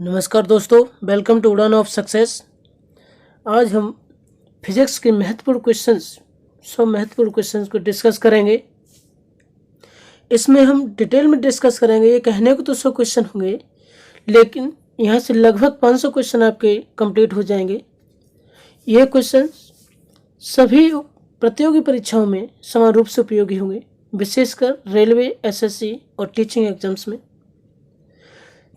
नमस्कार दोस्तों, welcome to उड़ान ऑफ सक्सेस। आज हम फिजिक्स के महत्वपूर्ण क्वेश्चंस को डिस्कस करेंगे। इसमें हम डिटेल में डिस्कस करेंगे। ये कहने को तो 100 क्वेश्चन होंगे, लेकिन यहाँ से लगभग 500 क्वेश्चन आपके कंप्लीट हो जाएंगे। ये क्वेश्चन सभी प्रतियोगी परीक्षाओं में समान रूप से उपयोगी होंगे, विशेषकर रेलवे, एसएससी और टीचिंग एग्जाम्स में।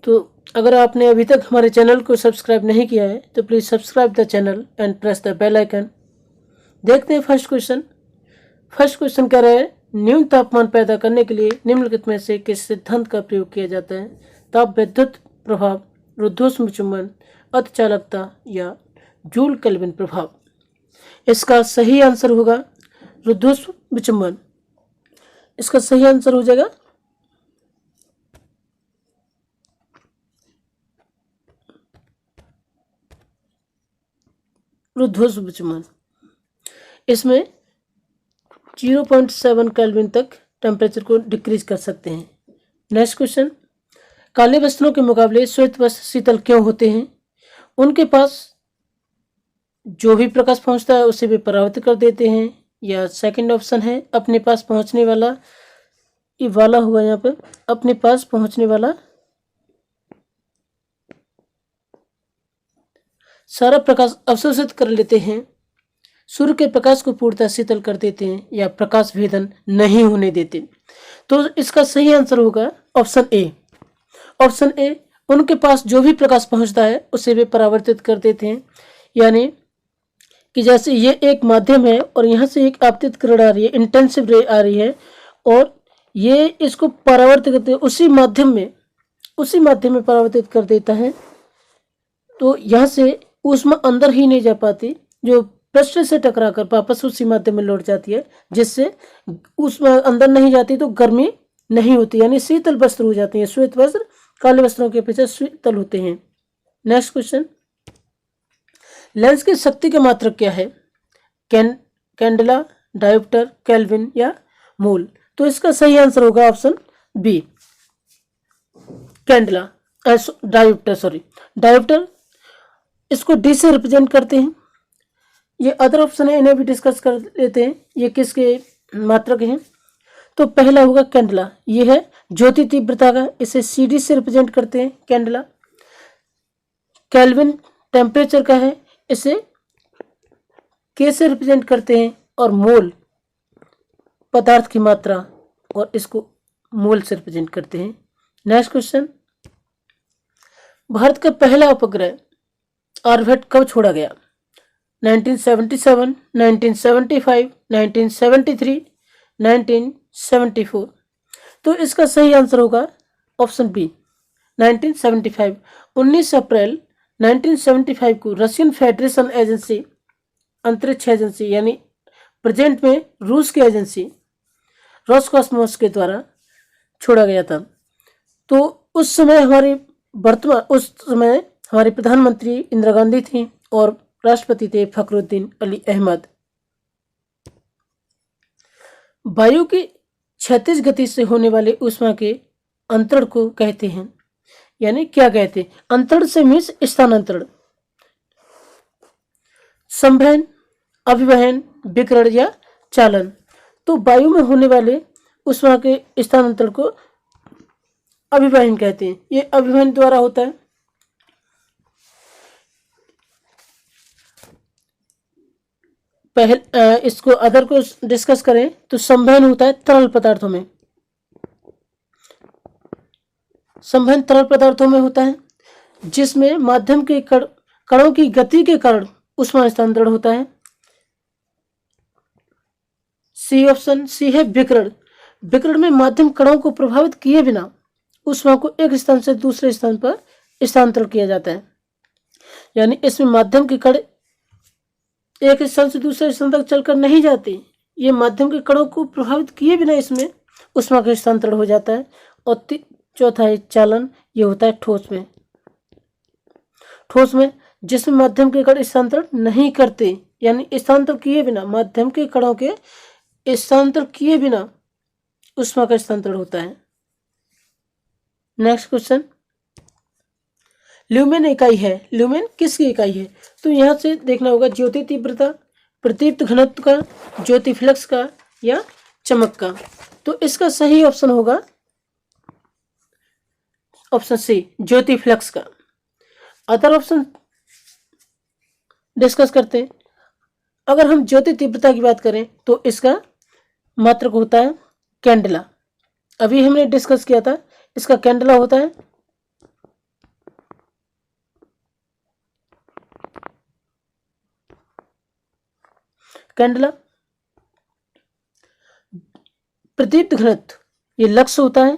तो अगर आपने अभी तक हमारे चैनल को सब्सक्राइब नहीं किया है तो please subscribe the channel and press the bell icon. देखते हैं फर्स्ट क्वेश्चन कह रहा है, न्यून तापमान पैदा करने के लिए निम्नलिखित में से किस सिद्धांत का प्रयोग किया जाता है? ताप विद्युत प्रभाव, रुद्धोष्म चुंबन, अतिचालकता या जूल केल्विन प्रभाव। इसका सही आंसर होगा रुद्धोष्म चुंबन। इसका सही आंसर हो जाएगा रुद्धोष्म चुंबन। इसमें 0.7 केल्विन तक टेम्परेचर को डिक्रीज कर सकते हैं। नेक्स्ट क्वेश्चन, काले वस्त्रों के मुकाबले श्वेत वस्त्र शीतल क्यों होते हैं? उनके पास जो भी प्रकाश पहुंचता है उसे वे परावर्तित कर देते हैं, या सेकंड ऑप्शन है अपने पास पहुंचने वाला, ये वाला होगा यहाँ पर, अपने पास पहुंचने वाला सारा प्रकाश अवशोषित कर लेते हैं, सूर्य के प्रकाश को पूर्णतः शीतल कर देते हैं, या प्रकाश भेदन नहीं होने देते। तो इसका सही आंसर होगा ऑप्शन ए। ऑप्शन ए, उनके पास जो भी प्रकाश पहुंचता है उसे वे परावर्तित कर देते हैं। यानी कि जैसे ये एक माध्यम है और यहाँ से एक आपतित किरण आ रही है, इंटेंसिव रे आ रही है, और ये इसको परावर्तित करते हैं उसी माध्यम में परावर्तित कर देता है। तो यहाँ से ऊष्मा अंदर ही नहीं जा पाती, जो पृष्ठ से टकराकर वापस उसी माध्यम में लौट जाती है, जिससे ऊष्मा अंदर नहीं जाती तो गर्मी नहीं होती, यानी शीतल वस्त्र हो जाते हैं। श्वेत वस्त्र काले वस्त्रों के अपेक्षा शीतल होते हैं। नेक्स्ट क्वेश्चन, लेंस की शक्ति का मात्रक क्या है? कैंडेला, डायोप्टर, केल्विन या मूल। तो इसका सही आंसर होगा ऑप्शन बी, कैंडेला, डायोप्टर। इसको डी से रिप्रेजेंट करते हैं। ये अदर ऑप्शन है, इन्हें भी डिस्कस कर लेते हैं, ये किसके मात्रक हैं। तो पहला होगा कैंडेला, ये है ज्योति तीव्रता का, इसे सीडी से रिप्रेजेंट करते हैं कैंडेला। केल्विन टेम्परेचर का है, इसे के से रिप्रेजेंट करते हैं, और मोल पदार्थ की मात्रा, और इसको मोल से रिप्रेजेंट करते हैं। नेक्स्ट क्वेश्चन, भारत का पहला उपग्रह आर्यभट्ट कब छोड़ा गया? 1977, 1975, 1973, 1974। तो इसका सही आंसर होगा ऑप्शन बी, 1975। 19 अप्रैल 1975 को रशियन फेडरेशन एजेंसी, अंतरिक्ष एजेंसी, यानी प्रेजेंट में रूस की एजेंसी रोसकॉस्मोस के द्वारा छोड़ा गया था। तो उस समय हमारे प्रधानमंत्री इंदिरा गांधी थी और राष्ट्रपति थे फखरुद्दीन अली अहमद। वायु की क्षैतिज गति से होने वाले ऊष्मा के अंतरण को कहते हैं, यानी क्या कहते हैं? अंतरण से मीन्स स्थानांतरण, संवहन, अभिवहन, विकिरण या चालन। तो वायु में होने वाले ऊष्मा के स्थानांतरण को अभिवहन कहते हैं। ये अभिवहन द्वारा होता है। इसको अदर को डिस्कस करें तो संवहन होता है तरल पदार्थों में। संवहन तरल पदार्थों में होता है, जिसमें माध्यम के कणों की गति के कारण ऊष्मा स्थानांतरण होता है। सी ऑप्शन सी है विकिरण। विकिरण में माध्यम कणों को प्रभावित किए बिना ऊष्मा को एक स्थान से दूसरे स्थान पर स्थानांतरण किया जाता है। यानी इसमें माध्यम के कण एक स्थान से दूसरे स्थान तक चलकर नहीं जाते, ये माध्यम के कणों को प्रभावित किए बिना इसमें ऊष्मा का स्थानांतरण हो जाता है। और चौथा है चालन, ये होता है ठोस में जिसमें माध्यम के कण स्थानांतरण नहीं करते, यानी स्थानांतरण किए बिना, माध्यम के कणों के स्थानांतरण किए बिना ऊष्मा का स्थानांतरण होता है। नेक्स्ट क्वेश्चन, ल्यूमेन इकाई है, ल्यूमेन किसकी इकाई है? तो यहाँ से देखना होगा ज्योति तीव्रता, प्रदीप्त घनत्व का, ज्योति फ्लक्स का या चमक का। तो इसका सही ऑप्शन होगा ऑप्शन सी, ज्योति फ्लक्स का। अदर ऑप्शन डिस्कस करते हैं। अगर हम ज्योति तीव्रता की बात करें तो इसका मात्रक होता है कैंडला। अभी हमने डिस्कस किया था, इसका कैंडला होता है कैंडला। प्रदीप्त घनत्व ये लक्स होता है,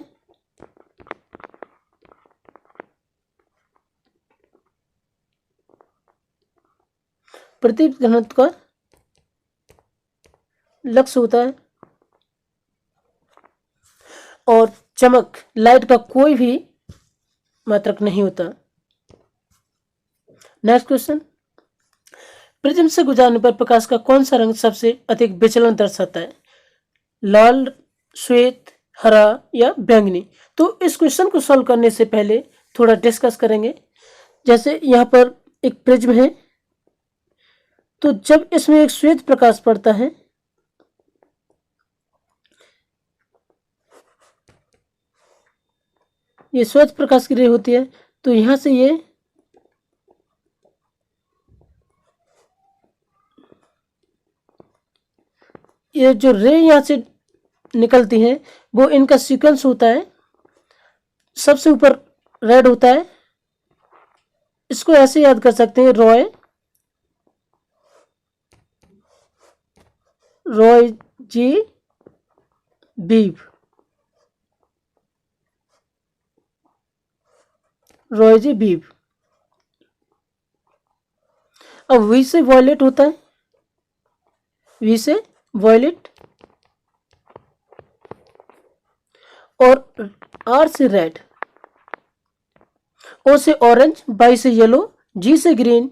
प्रदीप्त घनत्व का लक्स होता है। और चमक, लाइट का कोई भी मात्रक नहीं होता। नेक्स्ट क्वेश्चन, प्रिज्म से गुजरने पर प्रकाश का कौन सा रंग सबसे अधिक विचलन दर्शाता है? लाल, श्वेत, हरा या बैंगनी? तो इस क्वेश्चन को सॉल्व करने से पहले थोड़ा डिस्कस करेंगे। जैसे यहाँ पर एक प्रिज्म है, तो जब इसमें एक श्वेत प्रकाश पड़ता है ये श्वेत प्रकाश की रे होती है, तो यहां से ये जो रे यहां से निकलती हैं वो इनका सीक्वेंस होता है। सबसे ऊपर रेड होता है, इसको ऐसे याद कर सकते हैं, रॉय जी बीव, रॉय जी बीव। अब वी से वॉयलेट होता है, वी से वॉयलेट, और आर से रेड, ओ से ऑरेंज, बाई से येलो, जी से ग्रीन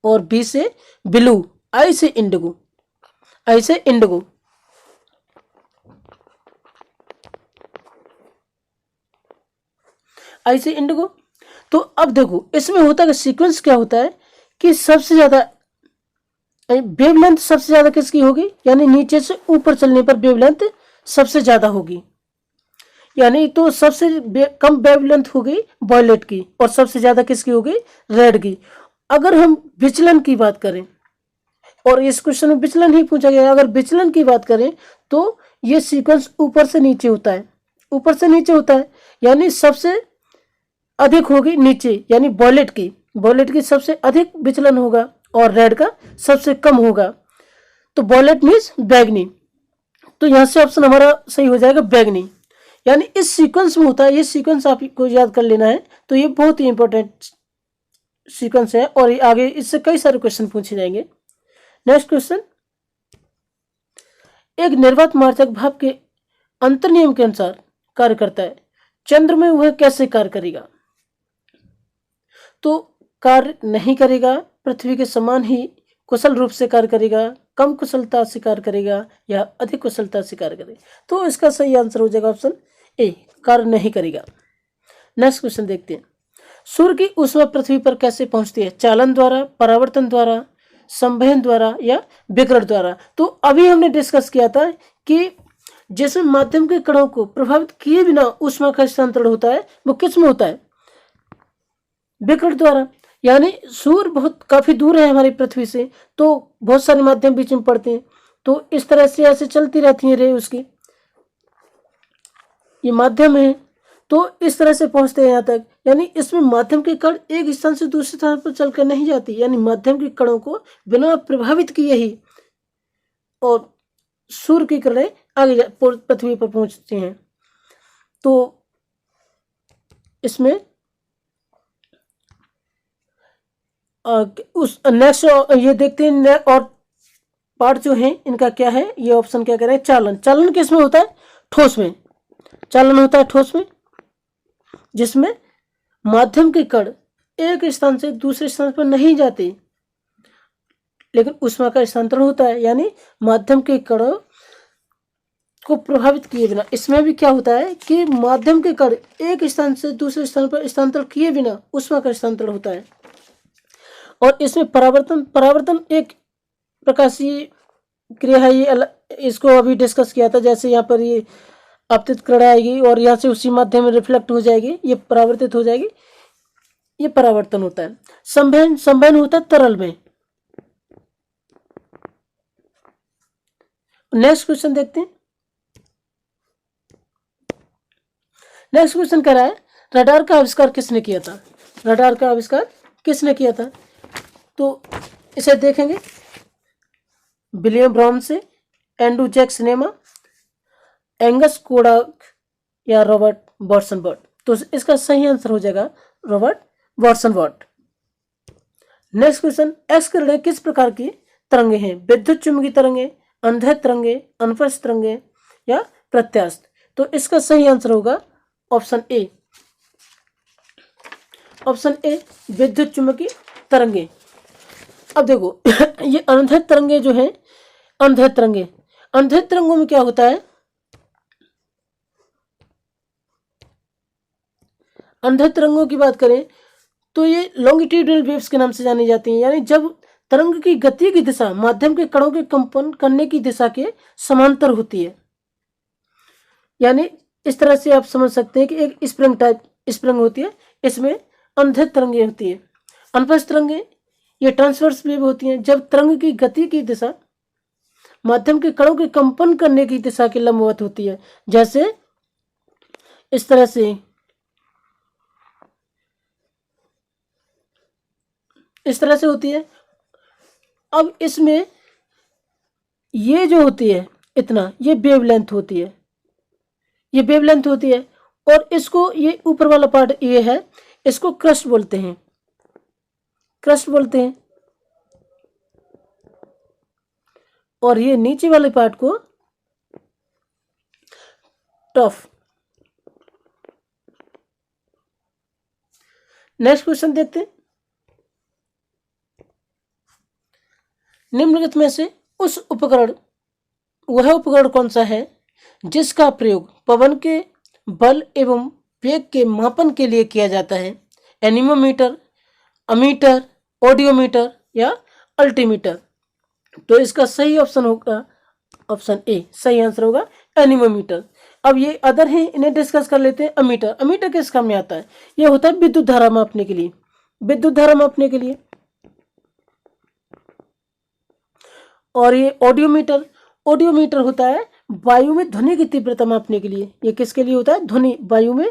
और बी से ब्लू, आई से इंडिगो, आई से इंडिगो। आई से इंडिगो। तो अब देखो इसमें होता है सीक्वेंस क्या होता है कि सबसे ज्यादा वेवलेंथ सबसे ज्यादा किसकी होगी, यानी नीचे से ऊपर चलने पर वेवलेंथ सबसे ज्यादा होगी, यानी तो सबसे कम वेवलेंथ होगी वॉयलेट की और सबसे ज्यादा किसकी होगी, रेड की। अगर हम विचलन की बात करें, और इस क्वेश्चन में विचलन ही पूछा गया, अगर विचलन की बात करें तो ये सीक्वेंस ऊपर से नीचे होता है, ऊपर से नीचे होता है, यानी सबसे अधिक होगी नीचे, यानी वॉयलेट की सबसे अधिक विचलन होगा और रेड का सबसे कम होगा। तो वॉयलेट मीन्स बैगनी, तो यहां से ऑप्शन हमारा सही हो जाएगा बैगनी, यानी इस सीक्वेंस में होता है। ये सीक्वेंस आपको याद कर लेना है, तो ये बहुत ही इंपॉर्टेंट सीक्वेंस है और आगे इससे कई सारे क्वेश्चन पूछे जाएंगे। नेक्स्ट क्वेश्चन, एक निर्वात मार्जक भाप के अंतर्नियम के अनुसार कार्य करता है, चंद्र में वह कैसे कार्य करेगा? तो कार्य नहीं करेगा, पृथ्वी के समान ही कुशल रूप से कार्य करेगा, कम कुशलता से कार्य करेगा या अधिक कुशलता से कार्य करेगा? तो इसका सही आंसर हो जाएगा ऑप्शन ए, कार्य नहीं करेगा। नेक्स्ट क्वेश्चन देखते हैं, सूर्य की ऊष्मा पृथ्वी पर कैसे पहुंचती है? चालन द्वारा, परावर्तन द्वारा, संवहन द्वारा या विकिरण द्वारा? तो अभी हमने डिस्कस किया था कि जिसमें माध्यम के कणों को प्रभावित किए बिना ऊष्मा का स्थानांतरण होता है वो किस में होता है? विकिरण द्वारा। यानी सूर्य बहुत काफी दूर है हमारी पृथ्वी से, तो बहुत सारे माध्यम बीच में पड़ते हैं, तो इस तरह से ऐसे चलती रहती है रे उसकी, ये माध्यम है, तो इस तरह से पहुंचते हैं यहाँ तक। यानी इसमें माध्यम के कण एक स्थान से दूसरे स्थान पर चलकर नहीं जाती, यानी माध्यम के कणों को बिना प्रभावित किए ही और सूर्य की किरणें आगे पृथ्वी पर पहुंचती हैं। तो इसमें उस नेक्स्ट ये देखते हैं, और पार्ट जो है इनका क्या है, ये ऑप्शन क्या कह रहे हैं, चालन। चालन किस में होता है? ठोस में। चालन होता है ठोस में, जिसमें माध्यम के कण एक स्थान से दूसरे स्थान पर नहीं जाते, लेकिन ऊष्मा का स्थानांतरण होता है, यानी माध्यम के कण को प्रभावित किए बिना, इसमें भी क्या होता है कि माध्यम के कण एक स्थान से दूसरे स्थान पर स्थानांतरण किए बिना ऊष्मा का स्थानांतरण होता है। और इसमें परावर्तन परावर्तन एक प्रकाशीय क्रिया है। ये इसको अभी डिस्कस किया था। जैसे यहाँ पर ये आपतित किरण आएगी और यहाँ से उसी माध्यम में रिफ्लेक्ट हो जाएगी, ये परावर्तित हो जाएगी, ये परावर्तन होता है। संवहन संवहन होता है तरल में। नेक्स्ट क्वेश्चन देखते हैं। नेक्स्ट क्वेश्चन कह रहा है रडार का आविष्कार किसने किया था? रडार का आविष्कार किसने किया था? तो इसे देखेंगे William Brown, Andrew Jack cinema, Angus Kodak या रॉबर्ट वॉटसन बर्ड। तो इसका सही आंसर हो जाएगा Robert Watson bird. Next question, x किरणें किस प्रकार की तरंगे हैं? विद्युत चुंबकीय तरंगे, अंधेर तरंगे, अनुप्रस्थ तरंगे या प्रत्यास्थ। तो इसका सही आंसर होगा ऑप्शन ए। ऑप्शन ए विद्युत चुंबकीय तरंगे। अब देखो ये अंधेर तरंगे जो है, अंधेर तरंगों में क्या होता है? अंधेर तरंगों की बात करें तो ये लॉन्गिट्यूडनल वेव्स के नाम से जानी जाती हैं। यानी जब तरंग की गति की दिशा माध्यम के कणों के कंपन करने की दिशा के समांतर होती है। यानी इस तरह से आप समझ सकते हैं कि एक स्प्रिंग टाइप स्प्रिंग होती है, इसमें अंधेर तरंगे होती है। अनुप्रस्थ तरंगे ये ट्रांसवर्स वेव होती हैं। जब तरंग की गति की दिशा माध्यम के कणों के कंपन करने की दिशा के लंबवत होती है, जैसे इस तरह से, इस तरह से होती है। अब इसमें ये जो होती है इतना, ये वेवलेंथ होती है, ये वेवलेंथ होती है। और इसको, ये ऊपर वाला पार्ट ये है, इसको क्रस्ट बोलते हैं, क्रस्ट बोलते हैं। और ये नीचे वाले पार्ट को टफ। नेक्स्ट क्वेश्चन देखते हैं। निम्नलिखित में से वह उपकरण कौन सा है जिसका प्रयोग पवन के बल एवं वेग के मापन के लिए किया जाता है? एनीमोमीटर, अमीटर, ऑडियोमीटर या अल्टीमीटर। तो इसका सही ऑप्शन होगा ऑप्शन ए, सही आंसर होगा एनीमोमीटर। अब ये अदर हैं, इन्हें डिस्कस कर लेते हैं। अमीटर, अमीटर किस काम में आता है? ये होता है विद्युत धारा मापने के लिए, विद्युत धारा मापने के लिए। और ये ऑडियोमीटर, ऑडियोमीटर होता है वायु में ध्वनि की तीव्रता मापने के लिए। ये किसके लिए होता है? ध्वनि, वायु में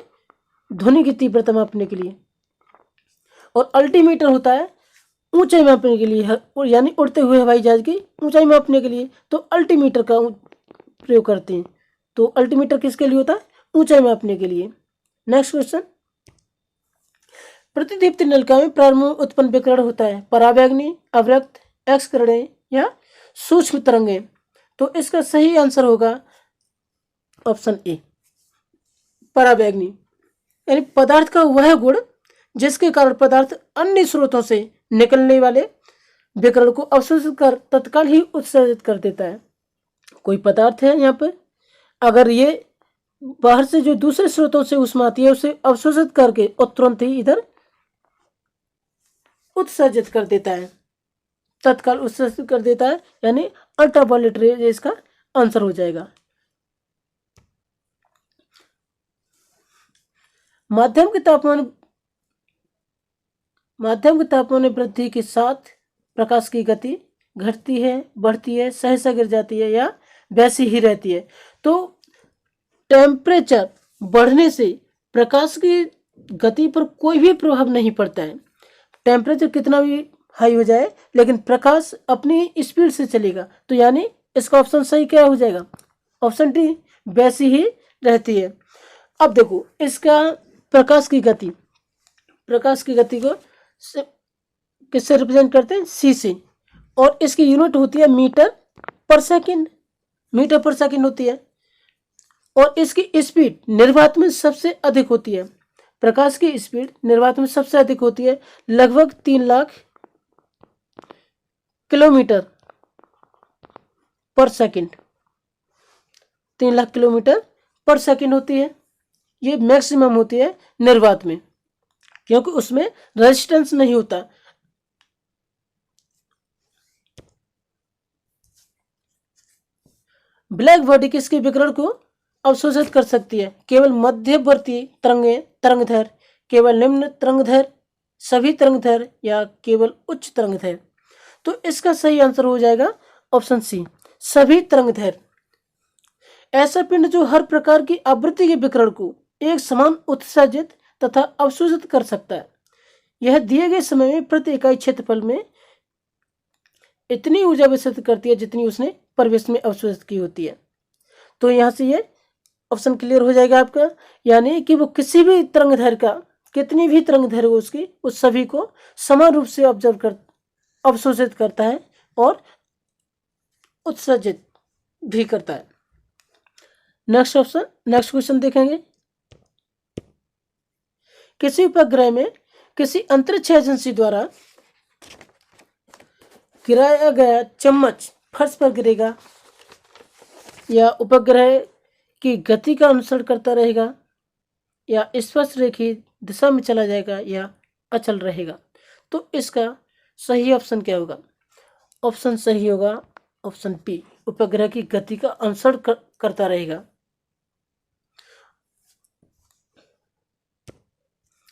ध्वनि की तीव्रता मापने के लिए। और अल्टीमीटर होता है ऊंचाई मापने के लिए, यानी उड़ते हुए हवाई जहाज की ऊंचाई मापने के लिए। तो अल्टीमीटर का प्रयोग करते हैं। तो अल्टीमीटर किसके लिए होता है? ऊंचाई मापने के लिए। नेक्स्ट क्वेश्चन, प्रतिदीप्ति नलिका में प्रारंभ में उत्पन्न विकिरण होता है परावैंगनी, अवरक्त, एक्स किरणें या सूक्ष्म तरंगे। तो इसका सही आंसर होगा ऑप्शन ए, परावैंगनी। यानी पदार्थ का वह गुण जिसके कारण पदार्थ अन्य स्रोतों से निकलने वाले विकिरण को अवशोषित कर तत्काल ही उत्सर्जित कर देता है। कोई पदार्थ है यहाँ पर, अगर ये बाहर से जो दूसरे स्रोतों से ऊष्मा आती है उसे अवशोषित करके और तुरंत ही इधर उत्सर्जित कर देता है, तत्काल उत्सर्जित कर देता है। यानी अल्ट्रावायलेट रेज इसका आंसर हो जाएगा। माध्यम के तापमान में वृद्धि के साथ प्रकाश की गति घटती है, बढ़ती है, सहसा गिर जाती है या वैसी ही रहती है। तो टेम्परेचर बढ़ने से प्रकाश की गति पर कोई भी प्रभाव नहीं पड़ता है। टेम्परेचर कितना भी हाई हो जाए लेकिन प्रकाश अपनी स्पीड से चलेगा। तो यानी इसका ऑप्शन सही क्या हो जाएगा? ऑप्शन डी, वैसी ही रहती है। अब देखो इसका प्रकाश की गति को किससे रिप्रेजेंट करते हैं? सी से। और इसकी यूनिट होती है मीटर पर सेकंड, मीटर पर सेकंड होती है। और इसकी स्पीड निर्वात में सबसे अधिक होती है। प्रकाश की स्पीड निर्वात में सबसे अधिक होती है, लगभग 3 लाख किलोमीटर पर सेकंड, 3,00,000 किलोमीटर पर सेकंड होती है। ये मैक्सिमम होती है निर्वात में, क्योंकि उसमें रेजिस्टेंस नहीं होता। ब्लैक बॉडी किसके विकिरण को अवशोषित कर सकती है? केवल मध्यवर्ती तरंगदैर्घ्य, केवल निम्न तरंगदैर्घ्य, सभी तरंगदैर्घ्य या केवल उच्च तरंगदैर्घ्य। तो इसका सही आंसर हो जाएगा ऑप्शन सी, सभी तरंगदैर्घ्य। ऐसा पिंड जो हर प्रकार की आवृत्ति के विकिरण को एक समान उत्सर्जित तथा अवशोषित कर सकता है। यह दिए गए समय में प्रति इकाई क्षेत्रफल में इतनी ऊर्जा विसर्जित करती है जितनी उसने परिवेश में अवशोषित की होती है। तो यहाँ से ये ऑप्शन क्लियर हो जाएगा आपका, यानी कि वो किसी भी तरंगदैर्घ्य का, कितनी भी तरंगदैर्घ्य हो उसकी, उस सभी को समान रूप से अवशोषित करता है और उत्सर्जित भी करता है। नेक्स्ट क्वेश्चन देखेंगे। किसी उपग्रह में किसी अंतरिक्ष एजेंसी द्वारा गिराया गया चम्मच फर्श पर गिरेगा या उपग्रह की गति का अनुसरण करता रहेगा या स्पर्श रेखीय दिशा में चला जाएगा या अचल रहेगा? तो इसका सही ऑप्शन क्या होगा? ऑप्शन सही होगा ऑप्शन बी, उपग्रह की गति का अनुसरण करता रहेगा।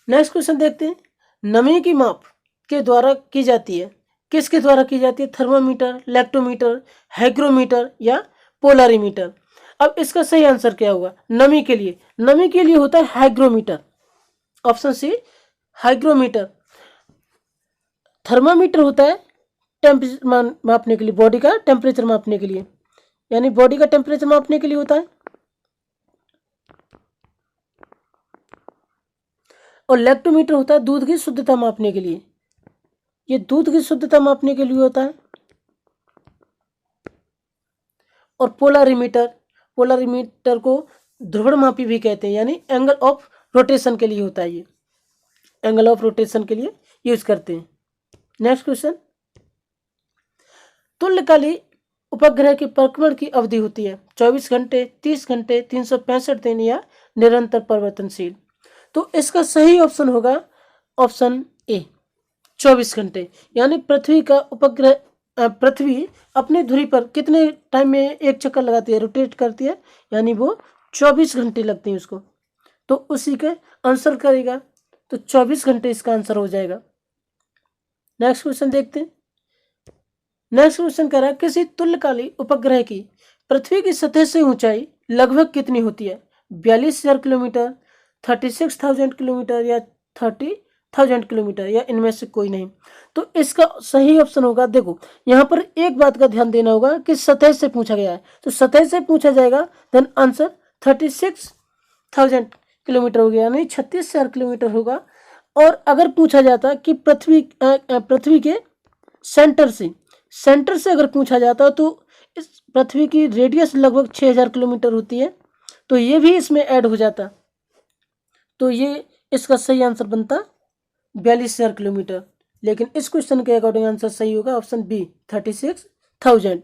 नेक्स्ट क्वेश्चन देखते हैं। नमी की माप के द्वारा की जाती है, किसके द्वारा की जाती है? थर्मामीटर, लैक्टोमीटर, हाइग्रोमीटर या पोलरीमीटर। अब इसका सही आंसर क्या होगा? नमी के लिए होता है hygrometer, option C hygrometer. Thermometer होता है टेम्परेचर मापने के लिए, बॉडी का टेम्परेचर मापने के लिए, यानी बॉडी का टेम्परेचर मापने के लिए होता है। और लैक्टोमीटर होता है दूध की शुद्धता मापने के लिए, ये दूध की शुद्धता मापने के लिए होता है। और पोलरीमीटर को ध्रुवणमापी भी कहते हैं, यानी एंगल ऑफ रोटेशन के लिए होता है, ये एंगल ऑफ रोटेशन के लिए यूज करते हैं। Next question. तुल्यकाली उपग्रह के परिक्रमण की अवधि होती है 24 घंटे, 30 घंटे, 365 दिन या निरंतर परिवर्तनशील। तो इसका सही ऑप्शन होगा ऑप्शन ए, 24 घंटे। यानी पृथ्वी अपने धुरी पर कितने टाइम में एक चक्कर लगाती है, रोटेट करती है, यानी वो 24 घंटे लगते हैं उसको। तो उसी के आंसर करेगा, तो 24 घंटे इसका आंसर हो जाएगा। नेक्स्ट क्वेश्चन देखते हैं। नेक्स्ट क्वेश्चन कह रहा है किसी तुल्यकाली उपग्रह की पृथ्वी की सतह से ऊंचाई लगभग कितनी होती है? 42,000 किलोमीटर, 36,000 किलोमीटर या 30,000 किलोमीटर या इनमें से कोई नहीं। तो इसका सही ऑप्शन होगा, देखो यहाँ पर एक बात का ध्यान देना होगा कि सतह से पूछा गया है, तो सतह से पूछा जाएगा, देन आंसर 36,000 किलोमीटर हो गया, यानी 36,000 किलोमीटर होगा। और अगर पूछा जाता कि पृथ्वी के सेंटर से अगर पूछा जाता तो इस पृथ्वी की रेडियस लगभग 6,000 किलोमीटर होती है, तो ये भी इसमें ऐड हो जाता, तो ये इसका सही आंसर बनता 42,000 किलोमीटर। लेकिन इस क्वेश्चन के अकॉर्डिंग आंसर सही होगा ऑप्शन बी, 36,000।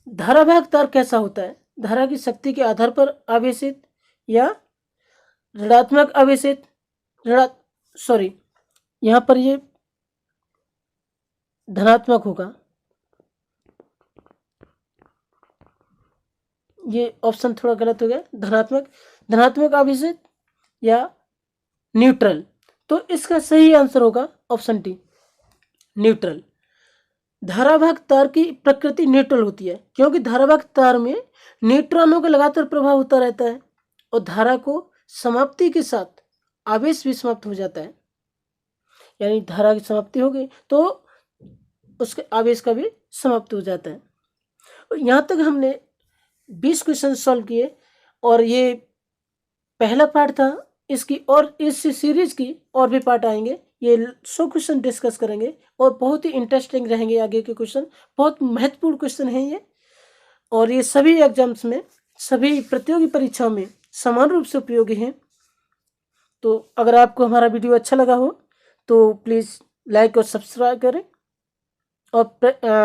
धारावाहक तार कैसा होता है? धारा की शक्ति के आधार पर आवेशित या ऋणात्मक आवेशित, यहाँ पर ये धनात्मक होगा, ये ऑप्शन थोड़ा गलत हो गया, धनात्मक आवेशित या न्यूट्रल। तो इसका सही आंसर होगा ऑप्शन डी, न्यूट्रल। धारावाहक तार की प्रकृति न्यूट्रल होती है, क्योंकि धारावाहक तार में न्यूट्रॉनों का लगातार प्रभाव होता रहता है और धारा को समाप्ति के साथ आवेश भी समाप्त हो जाता है, यानी धारा की समाप्ति होगी तो उसके आवेश का भी समाप्त हो जाता है। और यहाँ तक हमने 20 क्वेश्चन सॉल्व किए और ये पहला पार्ट था इसकी, और इस सीरीज की और भी पार्ट आएंगे, ये 100 क्वेश्चन डिस्कस करेंगे और बहुत ही इंटरेस्टिंग रहेंगे आगे के क्वेश्चन, बहुत महत्वपूर्ण क्वेश्चन हैं ये, और ये सभी एग्जाम्स में, सभी प्रतियोगी परीक्षाओं में समान रूप से उपयोगी हैं। तो अगर आपको हमारा वीडियो अच्छा लगा हो तो प्लीज़ लाइक और सब्सक्राइब करें और